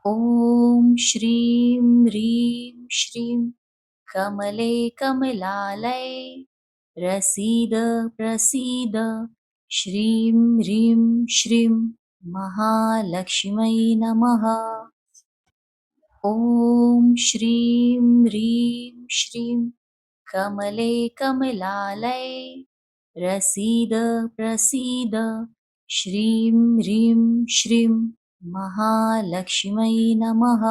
ॐ श्रीं ह्रीं श्रीं कमले कमलालये प्रसीद प्रसीद श्रीं ह्रीं श्रीं महालक्ष्मै नमः। ॐ श्रीं ह्रीं श्रीं कमले कमलालये प्रसीद प्रसीद श्रीं ह्रीं श्रीं महालक्ष्मै नमः।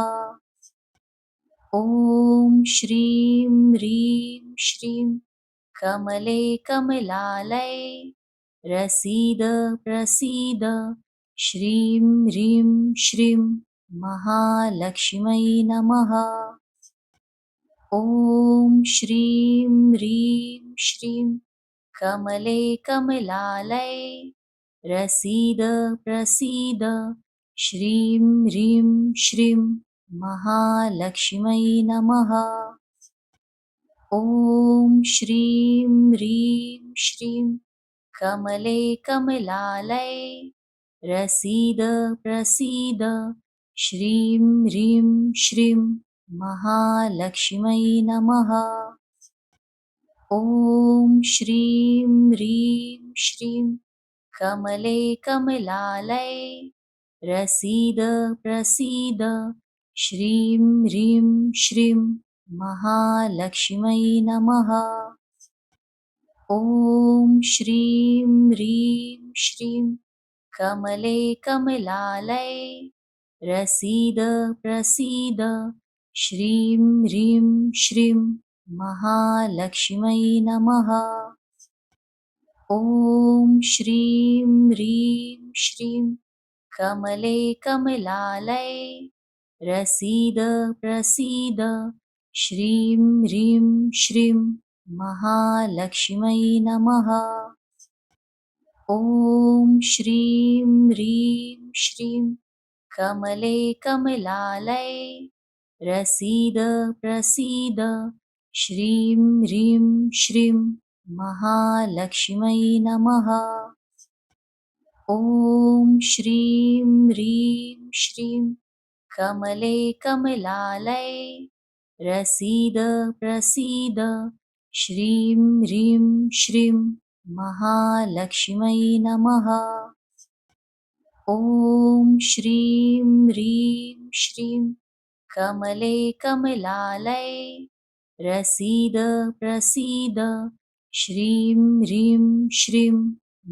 ॐ श्रीं ह्रीं श्रीं कमले कमलालये प्रसीद प्रसीद श्रीं ह्रीं श्रीं महालक्ष्मै नमः। ॐ श्रीं ह्रीं श्रीं कमले कमलालये प्रसीद प्रसीद श्रीं ह्रीं श्रीं महालक्ष्मै नमः। ॐ श्रीं ह्रीं श्रीं कमले कमलालये प्रसीद प्रसीद श्रीं ह्रीं श्रीं महालक्ष्मै नमः। ॐ श्रीं ह्रीं श्रीं कमले कमलालये प्रसीद प्रसीद श्रीं ह्रीं श्रीं महालक्ष्मै नमः। ॐ श्रीं ह्रीं श्रीं कमले कमलालये प्रसीद प्रसीद श्रीं ह्रीं श्रीं महालक्ष्मै नमः। ॐ श्रीं ह्रीं श्रीं कमले कमलालये प्रसीद प्रसीद श्रीं ह्रीं श्रीं महालक्ष्मै नमः। ॐ श्रीं ह्रीं श्रीं कमले कमलालये प्रसीद प्रसीद श्रीं ह्रीं श्रीं महालक्ष्मै नमः। ॐ श्रीं ह्रीं श्रीं कमले कमलालये प्रसीद प्रसीद श्रीं ह्रीं श्रीं महालक्ष्मै नमः। ॐ श्रीं ह्रीं श्रीं कमले कमलालये प्रसीद प्रसीद श्रीं ह्रीं श्रीं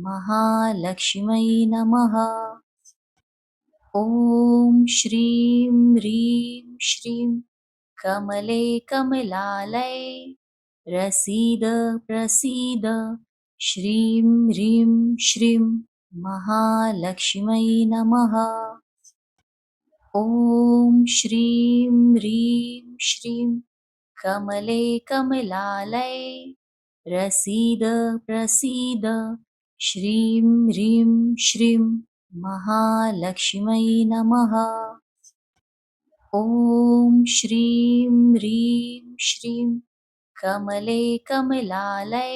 महालक्ष्मै नमः। ॐ श्रीं ह्रीं श्रीं कमले कमलालये प्रसीद प्रसीद श्रीं ह्रीं श्रीं महालक्ष्मै नमः। ॐ श्रीं ह्रीं श्रीं कमले कमलालये प्रसीद प्रसीद श्रीं ह्रीं श्रीं महालक्ष्मै नमः। ॐ श्रीं ह्रीं श्रीं कमले कमलालये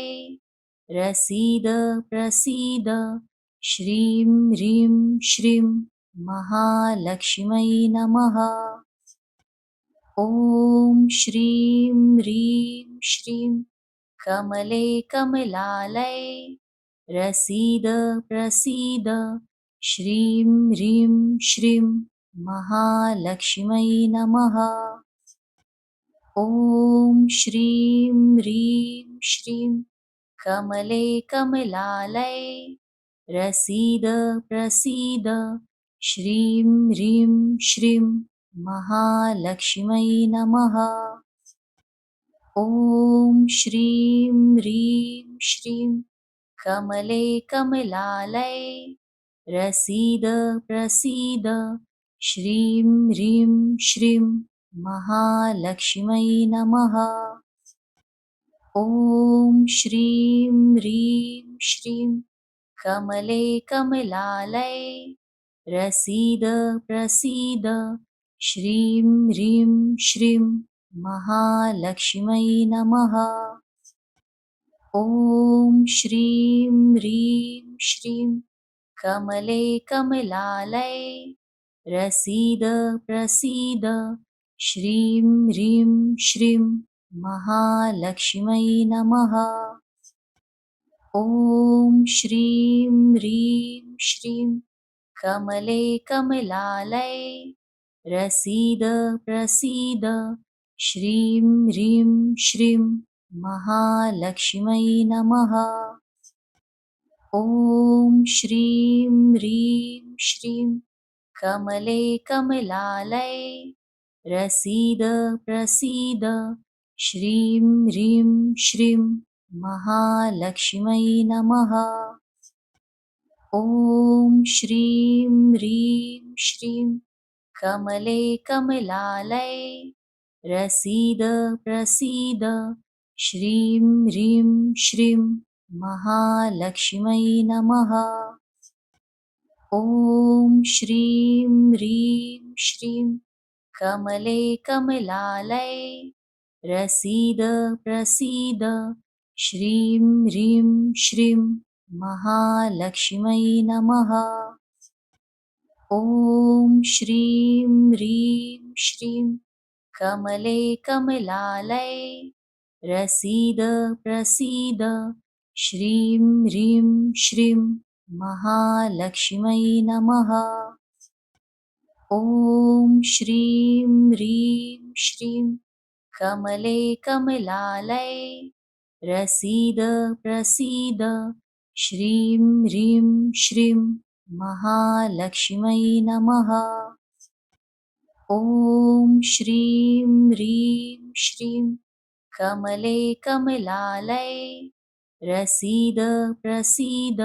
प्रसीद प्रसीद श्रीं ह्रीं श्रीं महालक्ष्मै नमः। ॐ श्रीं ह्रीं श्रीं कमले कमलालये प्रसीद प्रसीद श्रीं ह्रीं श्रीं महालक्ष्मै नमः। ॐ श्रीं ह्रीं श्रीं कमले कमलालये प्रसीद प्रसीद श्रीं ह्रीं श्रीं महालक्ष्मै नमः। ॐ श्रीं ह्रीं श्रीं कमले कमलालये प्रसीद प्रसीद श्रीं ह्रीं श्रीं महालक्ष्मै नमः। ॐ श्रीं ह्रीं श्रीं कमले कमलालये प्रसीद प्रसीद श्रीं ह्रीं श्रीं महालक्ष्मै नमः। ॐ श्रीं ह्रीं श्रीं कमले कमलालये प्रसीद प्रसीद श्रीं ह्रीं श्रीं महालक्ष्म्यै नमः। ॐ श्रीं ह्रीं श्रीं कमले कमलालये प्रसीद प्रसीद श्रीं ह्रीं श्रीं महालक्ष्म्यै नमः। ॐ श्रीं ह्रीं श्रीं कमले कमलालये प्रसीद प्रसीद श्रीं ह्रीं श्रीं महालक्ष्म्यै नमः। ॐ श्रीं ह्रीं श्रीं कमले कमलालये प्रसीद प्रसीद श्रीं ह्रीं श्रीं महालक्ष्म्यै नमः। ॐ श्रीं ह्रीं श्रीं कमले कमलालये प्रसीद प्रसीद श्रीं ह्रीं श्रीं महालक्ष्म्यै नमः। ॐ श्रीं ह्रीं श्रीं कमले कमलालये प्रसीद प्रसीद श्रीं ह्रीं श्रीं महालक्ष्म्यै नमः। ॐ श्रीं ह्रीं श्रीं कमले कमलालये प्रसीद प्रसीद श्रीं ह्रीं श्रीं महालक्ष्म्यै नमः। ॐ श्रीं ह्रीं श्रीं कमले कमलालये प्रसीद प्रसीद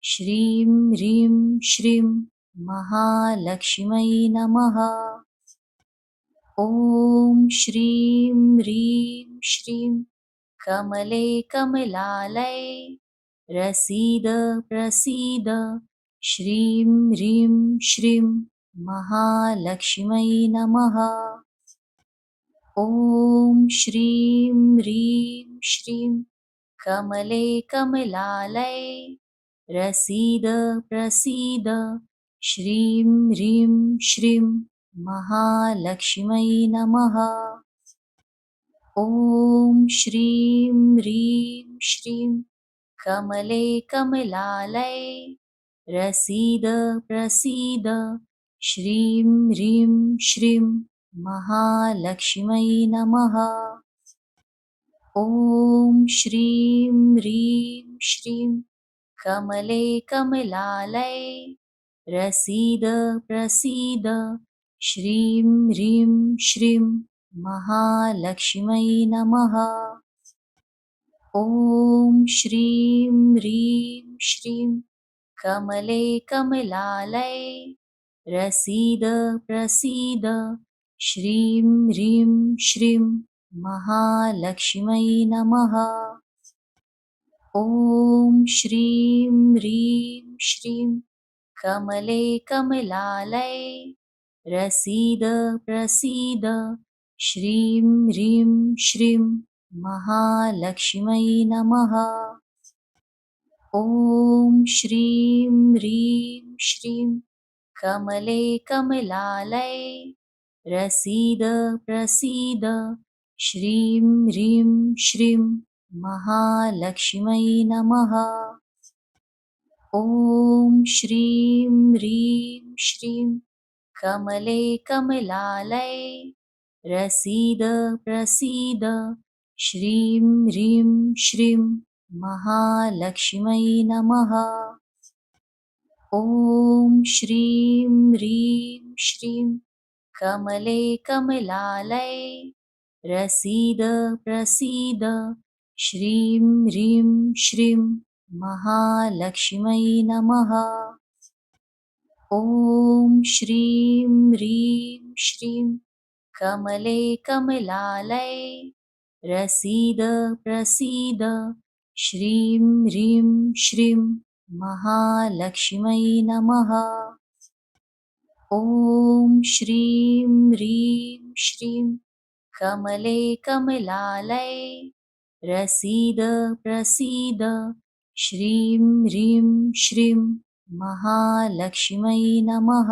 श्रीं ह्रीं श्रीं महालक्ष्म्यै नमः। ॐ श्रीं ह्रीं श्रीं कमले कमलालये प्रसीद प्रसीद श्रीं ह्रीं श्रीं महालक्ष्म्यै नमः। ॐ श्रीं ह्रीं श्रीं कमले कमलालये प्रसीद प्रसीद श्रीं ह्रीं श्रीं महालक्ष्म्यै नमः। ॐ श्रीं ह्रीं श्रीं कमले कमलालये प्रसीद प्रसीद श्रीं ह्रीं श्रीं महालक्ष्म्यै नमः। ॐ श्रीं ह्रीं श्रीं कमले कमलालये प्रसीद प्रसीद श्रीं ह्रीं श्रीं महालक्ष्म्यै नमः। ॐ श्रीं ह्रीं श्रीं कमले कमलालये प्रसीद प्रसीद श्रीं ह्रीं श्रीं महालक्ष्म्यै नमः। ॐ श्रीं ह्रीं श्रीं कमले कमलालये प्रसीद प्रसीद श्रीं ह्रीं श्रीं महालक्ष्म्यै नमः। ॐ श्रीं ह्रीं श्रीं कमले कमलालये प्रसीद प्रसीद श्रीं ह्रीं श्रीं महालक्ष्म्यै नमः। ॐ श्रीं ह्रीं श्रीं कमले कमलालये प्रसीद प्रसीद श्रीं ह्रीं श्रीं महालक्ष्म्यै नमः। ॐ श्रीं ह्रीं श्रीं कमले कमलालये प्रसीद प्रसीद श्रीं ह्रीं श्रीं महालक्ष्म्यै नमः। ॐ श्रीं ह्रीं श्रीं कमले कमलालये प्रसीद प्रसीद श्रीं ह्रीं श्रीं महालक्ष्म्यै नमः। ॐ श्रीं ह्रीं श्रीं कमले कमलालये प्रसीद प्रसीद श्रीं ह्रीं श्रीं महालक्ष्म्यै नमः।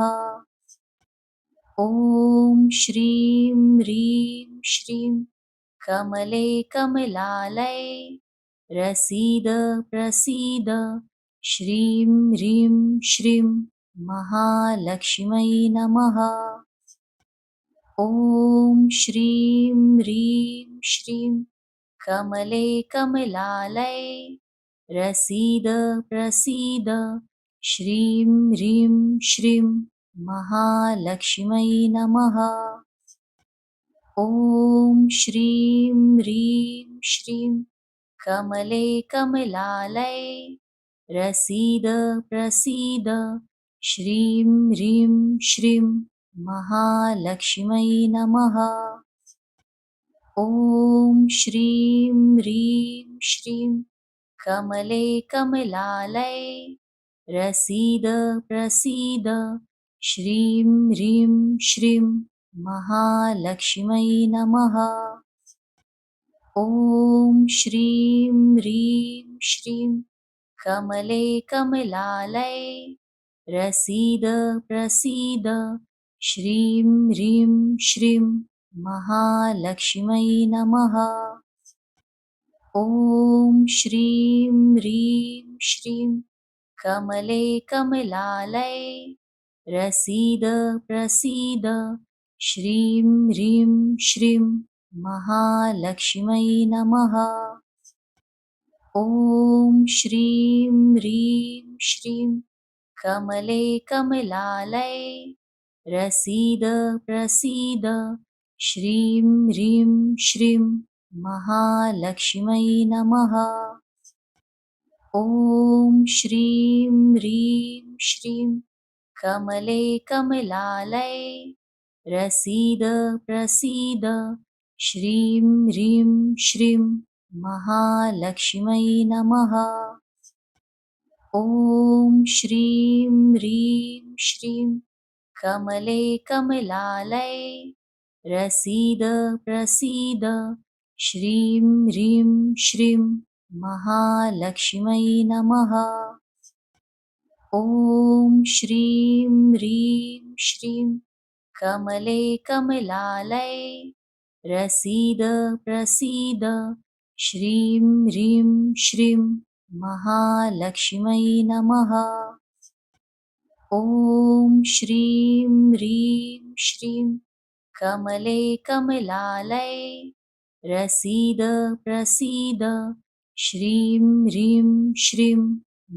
ॐ श्रीं ह्रीं श्रीं कमले कमलालये प्रसीद प्रसीद श्रीं ह्रीं श्रीं महालक्ष्मै नमः। ॐ श्रीं ह्रीं श्रीं कमले कमलालये प्रसीद प्रसीद श्रीं ह्रीं श्रीं महालक्ष्मै नमः। ॐ श्रीं ह्रीं श्रीं कमले कमलालये प्रसीद प्रसीद श्रीं ह्रीं श्रीं महालक्ष्मै नमः। ॐ श्रीं ह्रीं श्रीं कमले कमलालये प्रसीद प्रसीद श्रीं ह्रीं श्रीं महालक्ष्मै नमः। ॐ श्रीं ह्रीं श्रीं कमले कमलालये प्रसीद प्रसीद श्रीं ह्रीं श्रीं महालक्ष्मै नमः। ॐ श्रीं ह्रीं श्रीं कमले कमलालये प्रसीद प्रसीद श्रीं ह्रीं श्रीं महालक्ष्मै नमः। ॐ श्रीं ह्रीं श्रीं कमले कमलालये प्रसीद प्रसीद श्रीं ह्रीं श्रीं महालक्ष्मै नमः। ॐ श्रीं ह्रीं श्रीं कमले कमलालये प्रसीद प्रसीद श्रीं ह्रीं श्रीं महालक्ष्मै नमः। ॐ श्रीं ह्रीं श्रीं कमले कमलालये प्रसीद प्रसीद श्रीं ह्रीं श्रीं महालक्ष्मै नमः। ॐ श्रीं ह्रीं श्रीं कमले कमलालये प्रसीद प्रसीद श्रीं ह्रीं श्रीं महालक्ष्मै नमः। ॐ श्रीं ह्रीं श्रीं कमले कमलालये प्रसीद प्रसीद श्रीं ह्रीं श्रीं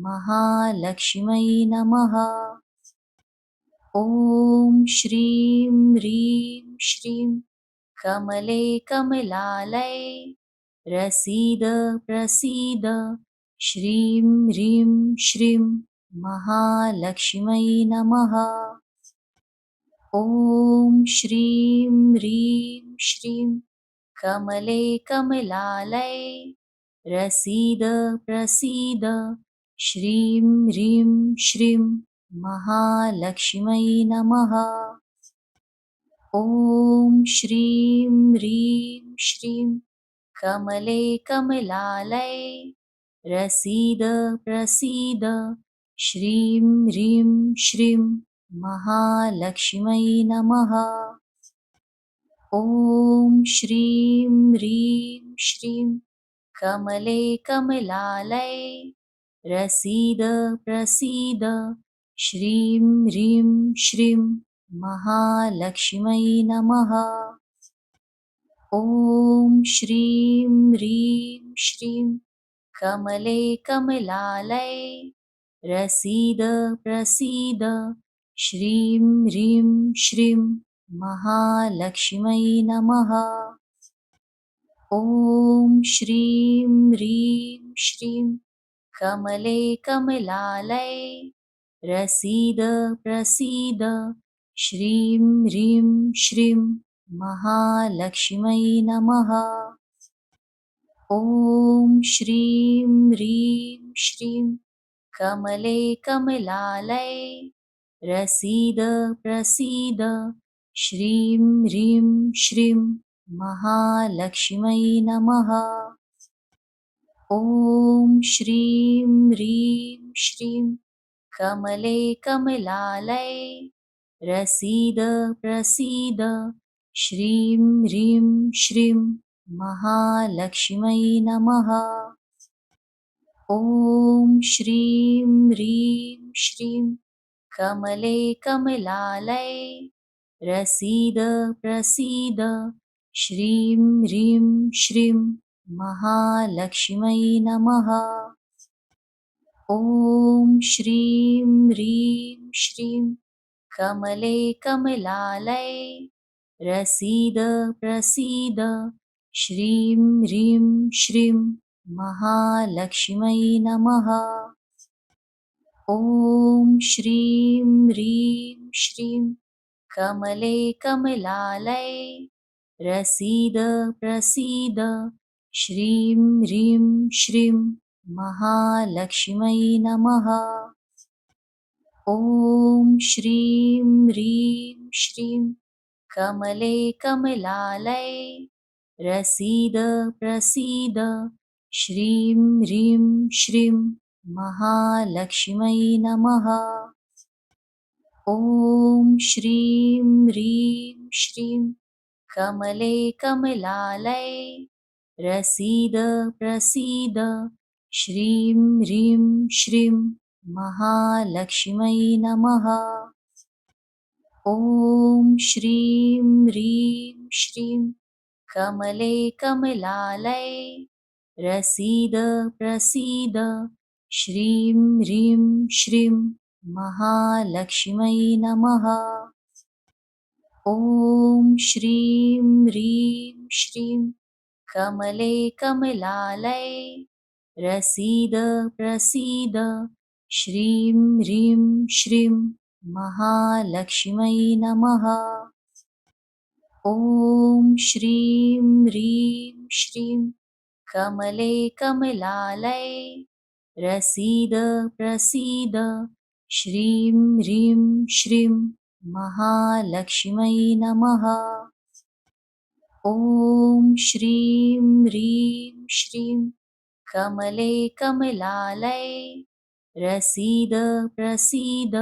महालक्ष्मै नमः। ॐ श्रीं ह्रीं श्रीं कमले कमलालये प्रसीद प्रसीद श्रीं ह्रीं श्रीं महालक्ष्मै नमः। ॐ श्रीं ह्रीं श्रीं कमले कमलालये प्रसीद प्रसीद श्रीं ह्रीं श्रीं महालक्ष्मै नमः। ॐ श्रीं ह्रीं श्रीं कमले कमलालये प्रसीद प्रसीद श्रीं ह्रीं श्रीं महालक्ष्मै नमः। ॐ श्रीं ह्रीं श्रीं कमले कमलालये प्रसीद प्रसीद श्रीं ह्रीं श्रीं महालक्ष्मै नमः। ॐ श्रीं ह्रीं श्रीं कमले कमलालये प्रसीद प्रसीद श्रीं ह्रीं श्रीं महालक्ष्मै नमः। ॐ श्रीं ह्रीं श्रीं कमले कमलालये प्रसीद प्रसीद श्रीं ह्रीं श्रीं महालक्ष्मै नमः। ॐ श्रीं ह्रीं श्रीं कमले कमलालये प्रसीद प्रसीद श्रीं ह्रीं श्रीं महालक्ष्मै नमः। ॐ श्रीं ह्रीं श्रीं कमले कमलालये प्रसीद प्रसीद श्रीं ह्रीं श्रीं महालक्ष्म्यै नमः। ॐ श्रीं ह्रीं श्रीं कमले कमलालये प्रसीद प्रसीद श्रीं ह्रीं श्रीं महालक्ष्म्यै नमः। ॐ श्रीं ह्रीं श्रीं कमले कमलालये प्रसीद प्रसीद श्रीं ह्रीं श्रीं महालक्ष्म्यै नमः। ॐ श्रीं ह्रीं श्रीं कमले कमलालये प्रसीद प्रसीद श्रीं ह्रीं श्रीं महालक्ष्म्यै नमः। ॐ श्रीं ह्रीं श्रीं कमले कमलालये प्रसीद प्रसीद श्रीं ह्रीं श्रीं महालक्ष्म्यै नमः। ॐ श्रीं ह्रीं श्रीं कमले कमलालये प्रसीद प्रसीद श्रीं ह्रीं श्रीं महालक्ष्म्यै नमः। ॐ श्रीं ह्रीं श्रीं कमले कमलालये प्रसीद प्रसीद श्रीं ह्रीं श्रीं महालक्ष्म्यै नमः। ॐ श्रीं ह्रीं श्रीं कमले कमलालये प्रसीद प्रसीद श्रीं ह्रीं श्रीं महालक्ष्म्यै नमः। ॐ श्रीं ह्रीं श्रीं कमले कमलालये प्रसीद प्रसीद श्रीं ह्रीं श्रीं महालक्ष्म्यै नमः। ॐ श्रीं ह्रीं श्रीं कमले कमलालये प्रसीद प्रसीद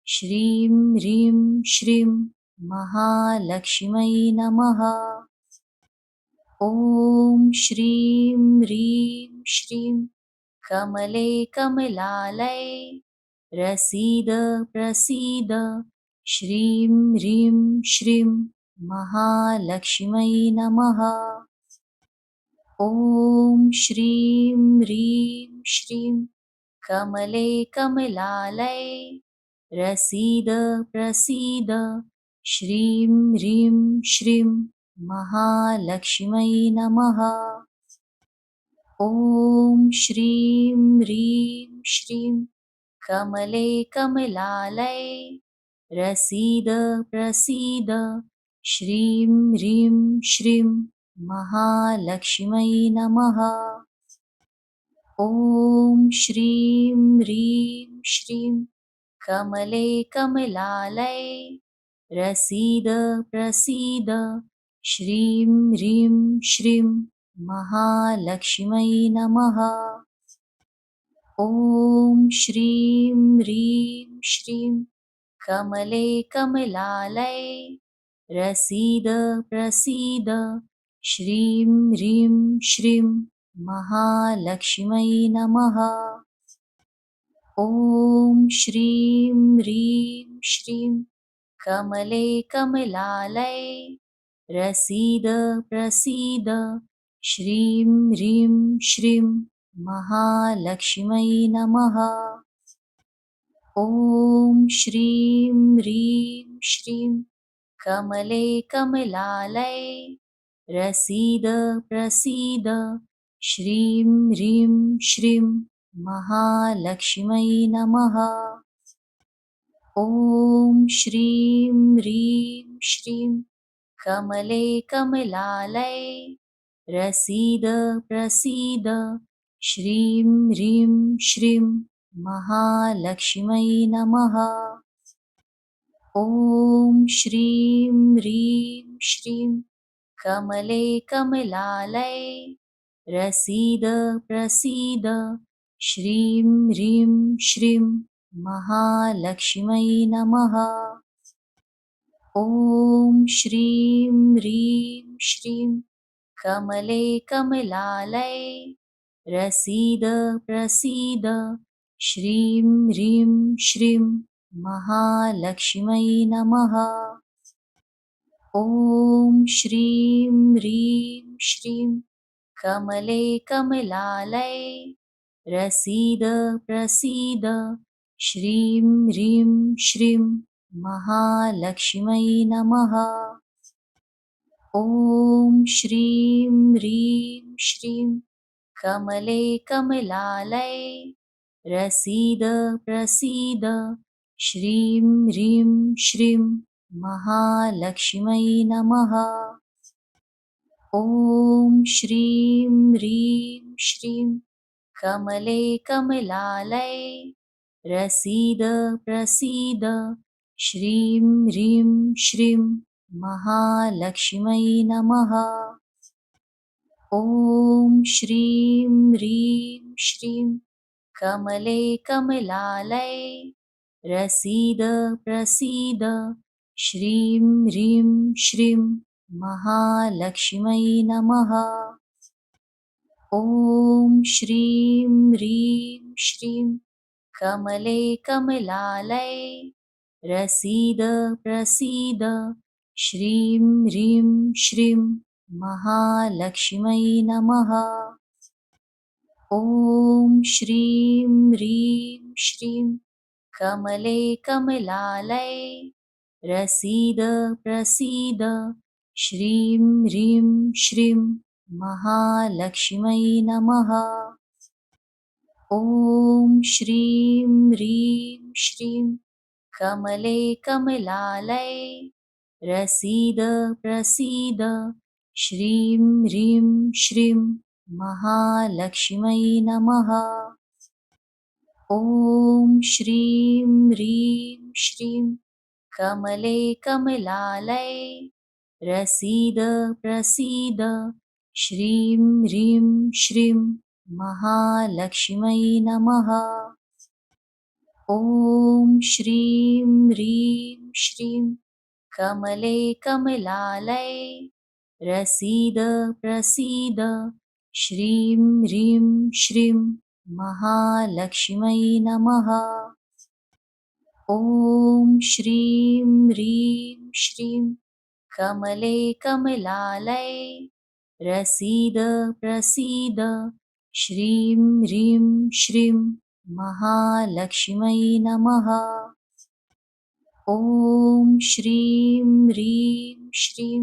श्रीं ह्रीं श्रीं महालक्ष्म्यै नमः। ॐ श्रीं ह्रीं श्रीं कमले कमलालये प्रसीद प्रसीद श्रीं ह्रीं श्रीं महालक्ष्म्यै नमः। ॐ श्रीं ह्रीं श्रीं कमले कमलालये प्रसीद प्रसीद श्रीं ह्रीं श्रीं महालक्ष्म्यै नमः। ॐ श्रीं ह्रीं श्रीं कमले कमलालये प्रसीद प्रसीद श्रीं ह्रीं श्रीं महालक्ष्म्यै नमः। ॐ श्रीं ह्रीं श्रीं कमले कमलालये प्रसीद प्रसीद श्रीं ह्रीं श्रीं महालक्ष्म्यै नमः। ॐ श्रीं ह्रीं श्रीं कमले कमलालये प्रसीद प्रसीद श्रीं ह्रीं श्रीं महालक्ष्म्यै नमः। ॐ श्रीं ह्रीं श्रीं कमले कमलालये प्रसीद प्रसीद श्रीं ह्रीं श्रीं महालक्ष्म्यै नमः। ॐ श्रीं ह्रीं श्रीं कमले कमलालये प्रसीद प्रसीद श्रीं ह्रीं श्रीं महालक्ष्म्यै नमः। ॐ श्रीं ह्रीं श्रीं कमले कमलालये प्रसीद प्रसीद श्रीं ह्रीं श्रीं महालक्ष्म्यै नमः। ॐ श्रीं ह्रीं श्रीं कमले कमलालये प्रसीद प्रसीद श्रीं ह्रीं श्रीं महालक्ष्म्यै नमः। ॐ श्रीं ह्रीं श्रीं कमले कमलालये प्रसीद प्रसीद श्रीं ह्रीं श्रीं महालक्ष्म्यै नमः। ॐ श्रीं ह्रीं श्रीं कमले कमलालये प्रसीद प्रसीद श्रीं ह्रीं श्रीं महालक्ष्म्यै नमः। ॐ श्रीं ह्रीं श्रीं कमले कमलालये प्रसीद प्रसीद श्रीं ह्रीं श्रीं महालक्ष्म्यै नमः। ॐ श्रीं ह्रीं श्रीं कमले कमलालये प्रसीद प्रसीद श्रीं ह्रीं श्रीं महालक्ष्म्यै नमः। ॐ श्रीं ह्रीं श्रीं कमले कमलालये प्रसीद प्रसीद श्रीं ह्रीं श्रीं महालक्ष्म्यै नमः। ॐ श्रीं ह्रीं श्रीं कमले कमलालये प्रसीद प्रसीद श्रीं ह्रीं श्रीं महालक्ष्म्यै नमः। ॐ श्रीं ह्रीं श्रीं कमले कमलालये प्रसीद प्रसीद श्रीं ह्रीं श्रीं महालक्ष्म्यै नमः। ॐ श्रीं ह्रीं श्रीं कमले कमलालये प्रसीद प्रसीद श्रीं ह्रीं श्रीं महालक्ष्म्यै नमः। ॐ श्रीं ह्रीं श्रीं कमले कमलालये प्रसीद प्रसीद श्रीं ह्रीं श्रीं महालक्ष्म्यै नमः। ॐ श्रीं ह्रीं श्रीं कमले कमलालये प्रसीद प्रसीद श्रीं ह्रीं श्रीं महालक्ष्म्यै नमः। ॐ श्रीं ह्रीं श्रीं कमले कमलालये प्रसीद प्रसीद श्रीं ह्रीं श्रीं महालक्ष्म्यै नमः। ॐ श्रीं ह्रीं श्रीं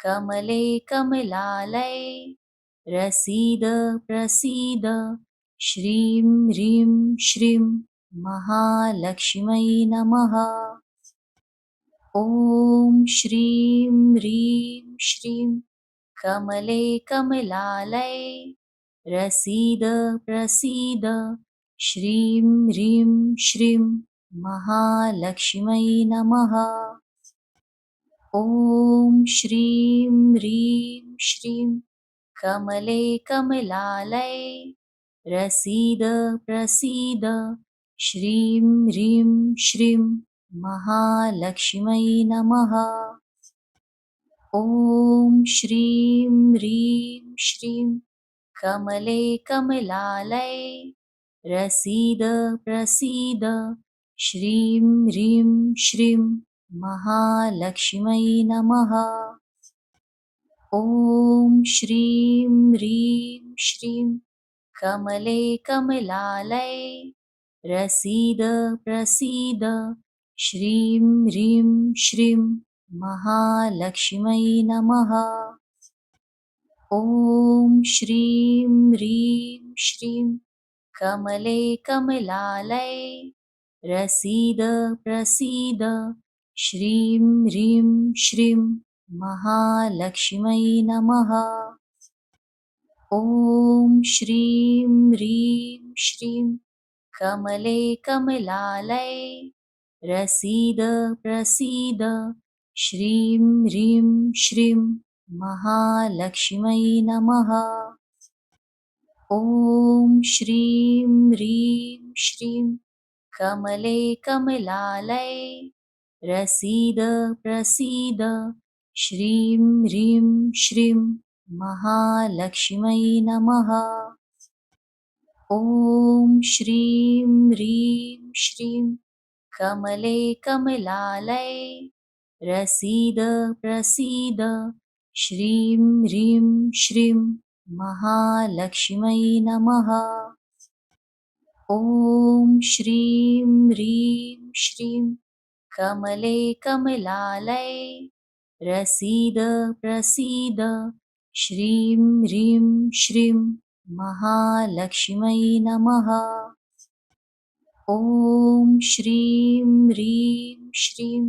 कमले कमलालये प्रसीद प्रसीद श्रीं ह्रीं श्रीं महालक्ष्म्यै नमः। ॐ श्रीं ह्रीं श्रीं कमले कमलालये प्रसीद प्रसीद श्रीं ह्रीं श्रीं महालक्ष्म्यै नमः। ॐ श्रीं ह्रीं श्रीं कमले कमलालये प्रसीद प्रसीद श्रीं ह्रीं श्रीं महालक्ष्म्यै नमः। ॐ श्रीं ह्रीं श्रीं कमले कमलालये प्रसीद प्रसीद श्रीं ह्रीं श्रीं महालक्ष्म्यै नमः। ॐ श्रीं ह्रीं श्रीं कमले कमलालये प्रसीद प्रसीद श्रीं ह्रीं श्रीं महालक्ष्म्यै नमः। ॐ श्रीं ह्रीं श्रीं कमले कमलालये प्रसीद प्रसीद श्रीं ह्रीं श्रीं महालक्ष्म्यै नमः। ॐ श्रीं ह्रीं श्रीं कमले कमलालये प्रसीद प्रसीद श्रीं ह्रीं श्रीं महालक्ष्म्यै नमः। ॐ श्रीं ह्रीं श्रीं कमले कमलालये प्रसीद प्रसीद श्रीं ह्रीं श्रीं महालक्ष्म्यै नमः। ॐ श्रीं ह्रीं श्रीं कमले कमलालये प्रसीद प्रसीद श्रीं ह्रीं श्रीं महालक्ष्म्यै नमः। ॐ श्रीं ह्रीं श्रीं कमले कमलालये प्रसीद प्रसीद श्रीं ह्रीं श्रीं महालक्ष्म्यै नमः। ॐ श्रीं ह्रीं श्रीं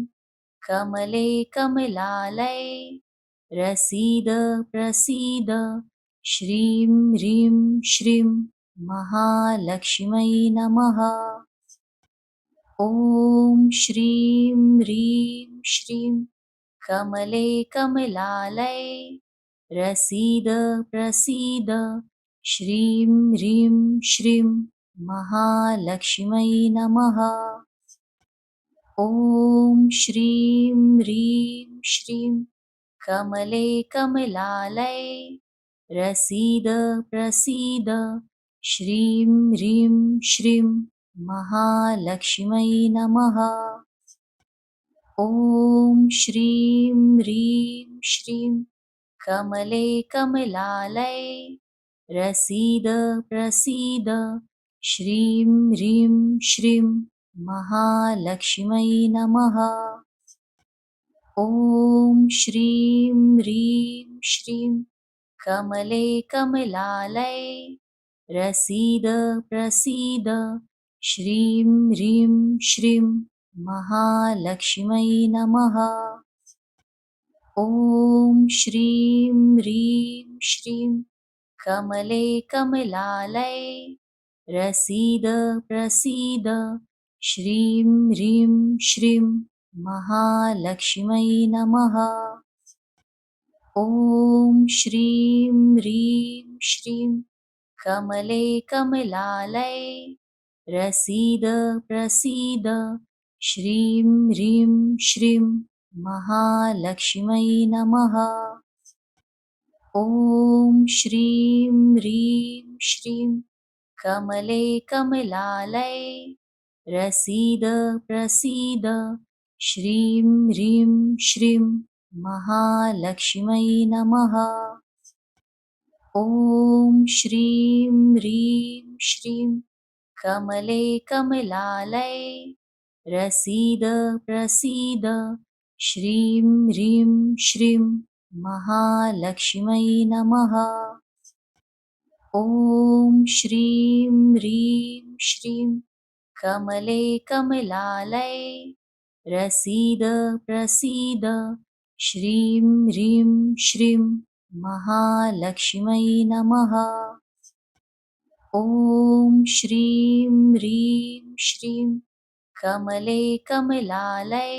कमले कमलालये प्रसीद प्रसीद श्रीं ह्रीं श्रीं महालक्ष्म्यै नमः। ॐ श्रीं ह्रीं श्रीं कमले कमलालये प्रसीद प्रसीद श्रीं ह्रीं श्रीं महालक्ष्म्यै नमः। ॐ श्रीं ह्रीं श्रीं कमले कमलालये प्रसीद प्रसीद श्रीं ह्रीं श्रीं महालक्ष्म्यै नमः। ॐ श्रीं ह्रीं श्रीं कमले कमलालये प्रसीद प्रसीद श्रीं ह्रीं श्रीं महालक्ष्म्यै नमः। ॐ श्रीं ह्रीं श्रीं कमले कमलालये प्रसीद प्रसीद श्रीं ह्रीं श्रीं महालक्ष्म्यै नमः। ॐ श्रीं ह्रीं श्रीं कमले कमलालये प्रसीद प्रसीद श्रीं ह्रीं श्रीं महालक्ष्म्यै नमः। ॐ श्रीं ह्रीं श्रीं कमले कमलालये प्रसीद प्रसीद श्रीं ह्रीं श्रीं महालक्ष्म्यै नमः। ॐ श्रीं ह्रीं श्रीं कमले कमलालये प्रसीद प्रसीद श्रीं ह्रीं श्रीं महालक्ष्म्यै नमः। ॐ श्रीं ह्रीं श्रीं कमले कमलालये प्रसीद प्रसीद श्रीं ह्रीं श्रीं महालक्ष्म्यै नमः। ॐ श्रीं ह्रीं श्रीं कमले कमलालये प्रसीद प्रसीद श्रीं ह्रीं श्रीं महालक्ष्म्यै नमः। ॐ श्रीं ह्रीं श्रीं कमले कमलालये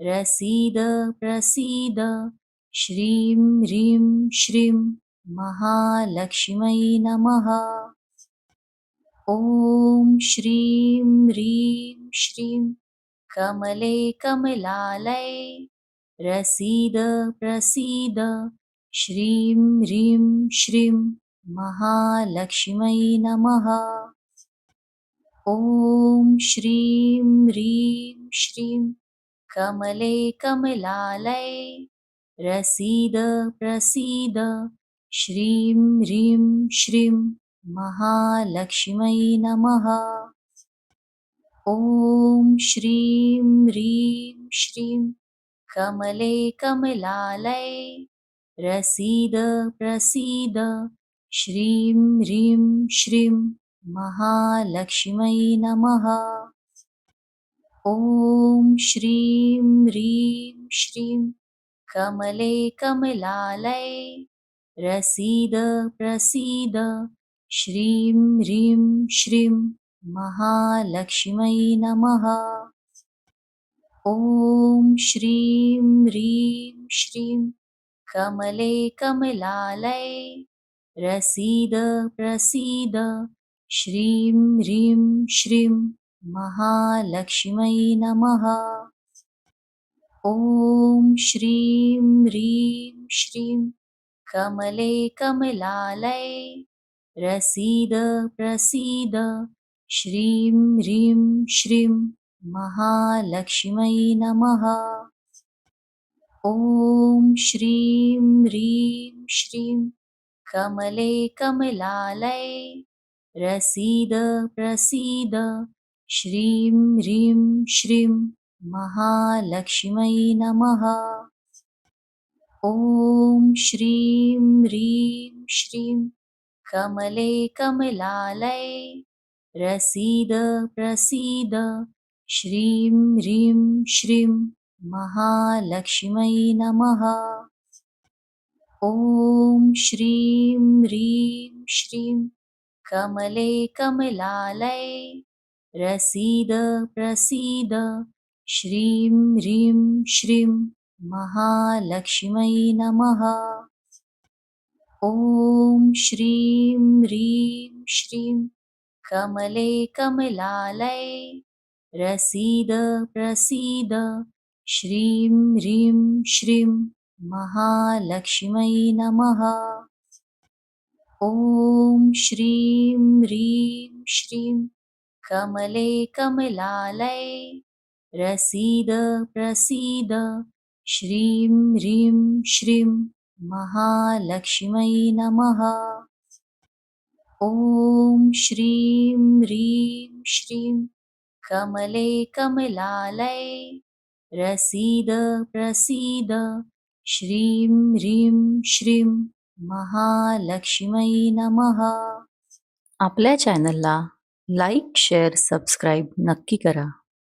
प्रसीद प्रसीद श्रीं ह्रीं श्रीं महालक्ष्म्यै नमः। ॐ श्रीं ह्रीं श्रीं कमले कमलालये प्रसीद प्रसीद श्रीं ह्रीं श्रीं महालक्ष्म्यै नमः। ॐ श्रीं ह्रीं श्रीं कमले कमलालये प्रसीद प्रसीद श्रीं ह्रीं श्रीं महालक्ष्म्यै नमः। ॐ श्रीं ह्रीं श्रीं कमले कमलालये प्रसीद प्रसीद श्रीं ह्रीं श्रीं महालक्ष्म्यै नमः। ॐ श्रीं ह्रीं श्रीं कमले कमलालये प्रसीद प्रसीद श्रीं ह्रीं श्रीं महालक्ष्म्यै नमः। ॐ श्रीं ह्रीं श्रीं कमले कमलालये प्रसीद प्रसीद श्रीं ह्रीं श्रीं महालक्ष्म्यै नमः। ॐ श्रीं ह्रीं श्रीं कमले कमलालये प्रसीद प्रसीद श्रीं ह्रीं श्रीं महालक्ष्मै नमः। ॐ श्रीं ह्रीं श्रीं कमले कमलालये प्रसीद प्रसीद श्रीं ह्रीं श्रीं महालक्ष्मै नमः। ॐ श्रीं ह्रीं श्रीं कमले कमलालये प्रसीद प्रसीद श्रीं ह्रीं श्रीं महालक्ष्मै नमः। ॐ श्रीं ह्रीं श्रीं कमले कमलालये प्रसीद प्रसीद श्रीं ह्रीं श्रीं महालक्ष्मै नमः। ॐ श्रीं ह्रीं श्रीं कमले कमलालये प्रसीद प्रसीद श्रीं ह्रीं श्रीं महालक्ष्मै नमः। ॐ श्रीं ह्रीं श्रीं कमले कमलालये प्रसीद प्रसीद श्रीं ह्रीं श्रीं महालक्ष्मै नमः। ॐ श्रीं ह्रीं श्रीं कमले कमलालये प्रसीद प्रसीद श्रीं ह्रीं श्रीं महालक्ष्मै नमः। आपल्या चॅनलला लाईक, शेअर, सबस्क्राईब नक्की करा.